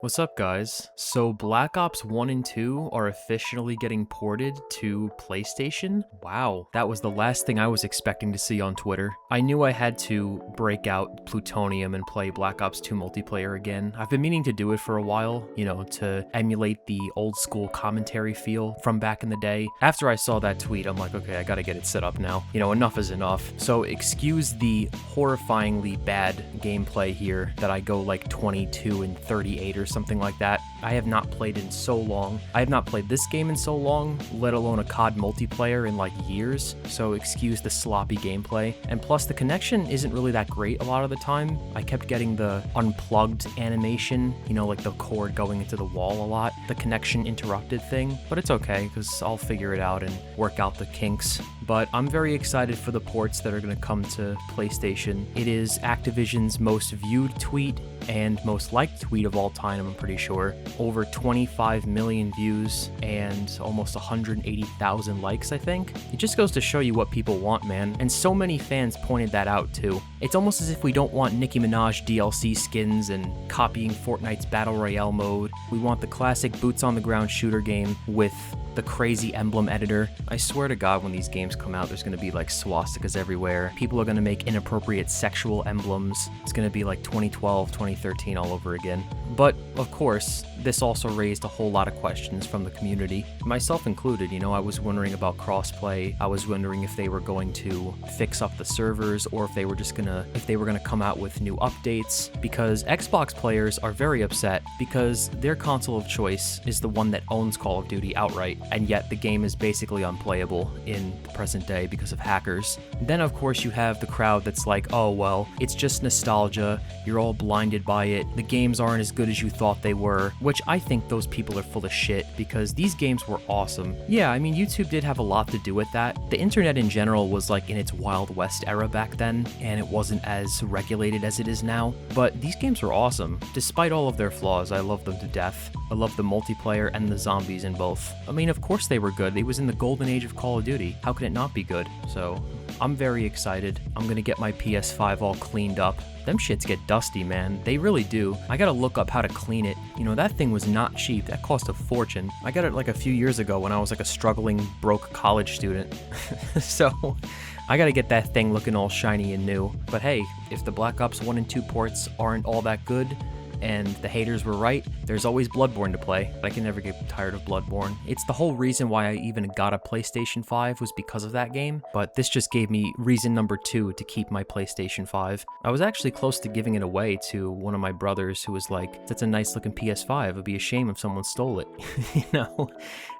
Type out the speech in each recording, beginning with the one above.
What's up, guys? So, Black Ops 1 and 2 are officially getting ported to PlayStation? Wow, that was the last thing I was expecting to see on Twitter. I knew I had to break out Plutonium and play Black Ops 2 multiplayer again. I've been meaning to do it for a while, to emulate the old school commentary feel from back in the day. After I saw that tweet, I'm like, okay, I gotta get it set up now. Enough is enough. So, excuse the horrifyingly bad gameplay here that I go like 22 and 38 or something like that. I have not played in so long. I have not played this game in so long, let alone a COD multiplayer in like years, so excuse the sloppy gameplay. And plus, the connection isn't really that great a lot of the time. I kept getting the unplugged animation, like the cord going into the wall a lot, the connection interrupted thing, but it's okay, because I'll figure it out and work out the kinks. But I'm very excited for the ports that are going to come to PlayStation. It is Activision's most viewed tweet and most liked tweet of all time, I'm pretty sure. Over 25 million views and almost 180,000 likes, I think. It just goes to show you what people want, man. And so many fans pointed that out, too. It's almost as if we don't want Nicki Minaj DLC skins and copying Fortnite's Battle Royale mode. We want the classic boots-on-the-ground shooter game with the crazy emblem editor. I swear to God, when these games come out, there's going to be like swastikas everywhere. People are going to make inappropriate sexual emblems. It's going to be like 2012, 2013 all over again. But, of course, this also raised a whole lot of questions from the community, myself included. I was wondering about crossplay. I was wondering if they were going to fix up the servers or if they were gonna come out with new updates, because Xbox players are very upset because their console of choice is the one that owns Call of Duty outright, and yet the game is basically unplayable in the present day because of hackers. Then, of course, you have the crowd that's like, oh, well, it's just nostalgia, you're all blinded by it, the games aren't as good as you thought they were, which I think those people are full of shit, because these games were awesome. Yeah, I mean, YouTube did have a lot to do with that. The internet in general was like in its Wild West era back then, and it wasn't as regulated as it is now, but these games were awesome. Despite all of their flaws, I love them to death. I love the multiplayer and the zombies in both. I mean, of course they were good. It was in the golden age of Call of Duty. How could it not be good? So, I'm very excited. I'm gonna get my PS5 all cleaned up. Them shits get dusty, man. They really do. I gotta look up how to clean it. That thing was not cheap. That cost a fortune. I got it like a few years ago when I was like a struggling, broke college student. So, I gotta get that thing looking all shiny and new. But hey, if the Black Ops 1 and 2 ports aren't all that good, and the haters were right, there's always Bloodborne to play. I can never get tired of Bloodborne. It's the whole reason why I even got a PlayStation 5 was because of that game, but this just gave me reason number 2 to keep my PlayStation 5. I was actually close to giving it away to one of my brothers who was like, that's a nice looking PS5, it'd be a shame if someone stole it,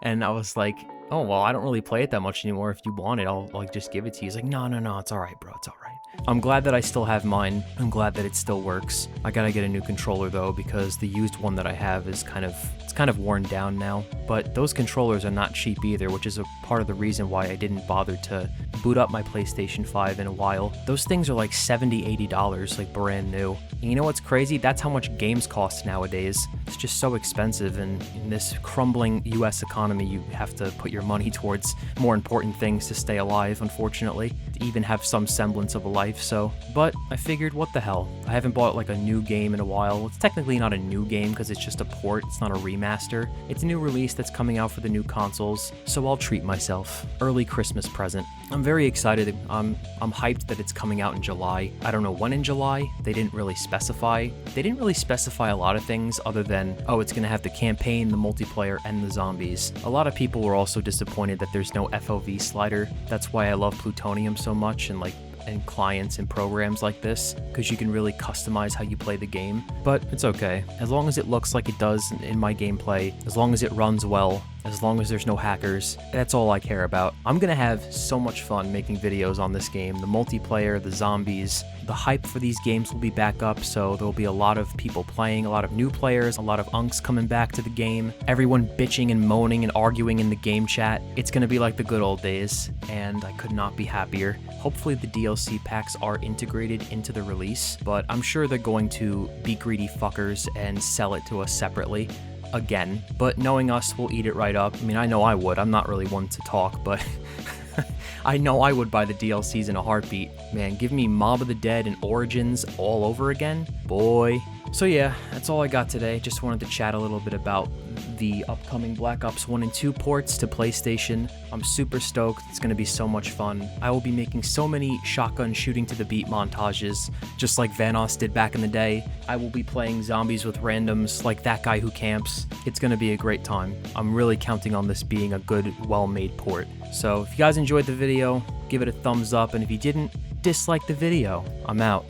And I was like, oh, well, I don't really play it that much anymore. If you want it, I'll just give it to you. He's like, no, it's all right, bro, it's all right. I'm glad that I still have mine. I'm glad that it still works. I gotta get a new controller though, because the used one that I have is kind of worn down now. But those controllers are not cheap either, which is a part of the reason why I didn't bother to boot up my PlayStation 5 in a while. Those things are like $70, $80, like brand new. And you know what's crazy? That's how much games cost nowadays. It's just so expensive, and in this crumbling US economy, you have to put your money towards more important things to stay alive, unfortunately, to even have some semblance of a life. So, but I figured, what the hell? I haven't bought like a new game in a while. It's technically not a new game because it's just a port, it's not a remaster. It's a new release that's coming out for the new consoles, so I'll treat myself. Early Christmas present. I'm very excited. I'm hyped that it's coming out in July. I don't know when in July. They didn't really specify. They didn't really specify a lot of things other than, oh, it's gonna have the campaign, the multiplayer, and the zombies. A lot of people were also disappointed that there's no FOV slider. That's why I love Plutonium so much, and clients and programs like this, because you can really customize how you play the game. But it's okay. As long as it looks like it does in my gameplay, as long as it runs well, as long as there's no hackers, that's all I care about. I'm gonna have so much fun making videos on this game. The multiplayer, the zombies, the hype for these games will be back up, so there'll be a lot of people playing, a lot of new players, a lot of unks coming back to the game, everyone bitching and moaning and arguing in the game chat. It's gonna be like the good old days, and I could not be happier. Hopefully the DLC packs are integrated into the release, but I'm sure they're going to be greedy fuckers and sell it to us separately. Again, but knowing us, we'll eat it right up. I mean, I know I would. I'm not really one to talk, but I know I would buy the DLCs in a heartbeat. Man, give me Mob of the Dead and Origins all over again. Boy, So yeah, that's all I got today. Just wanted to chat a little bit about the upcoming Black Ops 1 and 2 ports to PlayStation. I'm super stoked. It's going to be so much fun. I will be making so many shotgun shooting to the beat montages, just like Vanoss did back in the day. I will be playing zombies with randoms like that guy who camps. It's going to be a great time. I'm really counting on this being a good, well-made port. So if you guys enjoyed the video, give it a thumbs up, and if you didn't, dislike the video. I'm out.